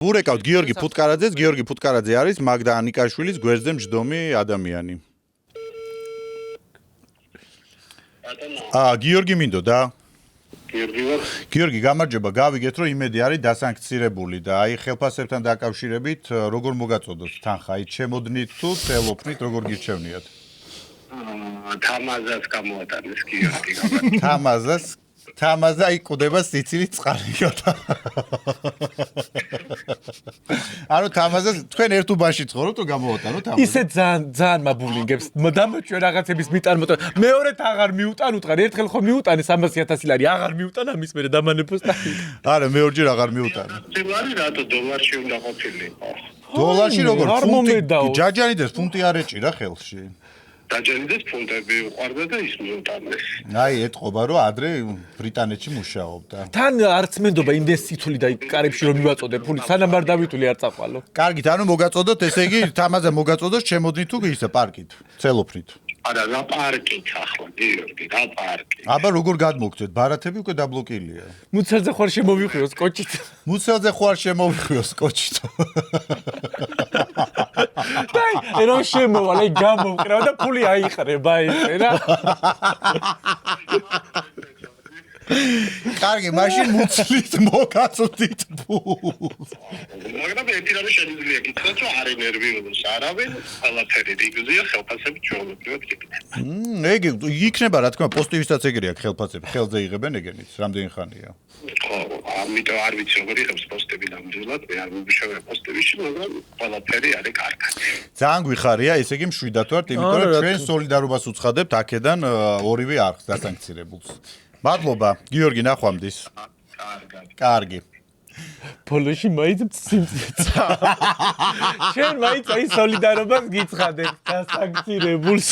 ურეკავთ გიორგი ფუტკარაძეს, გიორგი ფუტკარაძე არის მაგდა ანიკაშვილის გვერდზე მჯდომი ადამიანი. გიორგი მინდოდა? გიორგი, გამარჯობა, გავიგეთ, რომ იმედი არის დასანქცირებული და აი ხელფასებთან დაკავშირებით როგორ მოგაწოდოთ თანხა, აი ჩემოდნით თუ წელობთ, როგორ გირჩევნიათ? თამაზას გამოატანეს გიორგი. თამაზა იყუდება სიცილით წყალიოთ. ანუ თამაზას თქვენ ერთ უბანში ცხოვრობთ, რომ გამოატანოთ თამაზა. ისე ძალიან მაბულინგებს. დამოჩვენ რაღაცების მიტანმოტო. მეორედ აღარ მიუტან უთხრა, ერთხელ ხო მიუტანე 300,000 ლარი, აღარ მიუტან ამის მერე დამანებოს და. არა, მეორჯერ აღარ მიუტანე. ლარი რატო დოლარში უნდა ყოფილიყო? დოლარში როგორ ფუნტი? ჯაჯანიდეს ფუნტი არ ეჭირა ხელში. დაჯანიდეს ფუნტები უყარდა და ის მიუტანეს. აი ეთყობა რომ ადრე ბრიტანეთში მუშაობდა. თან არც მენდობა იმდეს სითული და კარებში რომ მივაწოდე ფული, სანამ არ დავიტული არ წაყვალო. კარგით, ანუ მოგაწოდოთ, ესე იგი თამაზე მოგაწოდოს ჩემოდნით თუ ისე პარკით, ცელოფრით. არა, რა პარკით ახლა გიორგი, რა პარკით. აბა როგორ გადმოგწევთ? ბარათები უკვე დაბლოკილია. მუცელზე ხوار შემოვიხვიოს კოჩით. მუცელზე ხوار შემოვიხვიოს კოჩით. დაი, რომ შემოვალ, აი გამოვკრავ და ფული აიყრება ესე რა. კარგი, მაშინ მუცლით მოგაწოდით ფულს. მაგრამ ერთი რამე შეიძლება გითხრათ, რომ არ ენერვიულოს არავინ, ყველაფერი რიგზია, ხელფასები ჩვეულებრივად იქნება. ეგ იქნება, რა თქმა უნდა, პოსტივისაც ეგრე აქვს ხელფასები, ხელზე იღებენ ეგენიც, რამდენი ხანია. ხო, ამიტომ არ ვიცი როგორ იღებს პოსტები ნამდვილად, მე არ მომუშავე პოსტებიში, მაგრამ ყველაფერი არის კარგად. ძალიან გვიხარია, ესე იგი მშვიდად ვართ, იმიტომ რომ ჩვენ სოლიდარობას უცხადებთ აქედან ორივე არხს დასანქცირებულს. მადლობა, გიორგი, ნახვამდის. კარგი. ბოლოში მაინც სიმწიცა. ჩვენ მაინც აი სოლიდარობას გიცხადეთ დასანქცირებულს.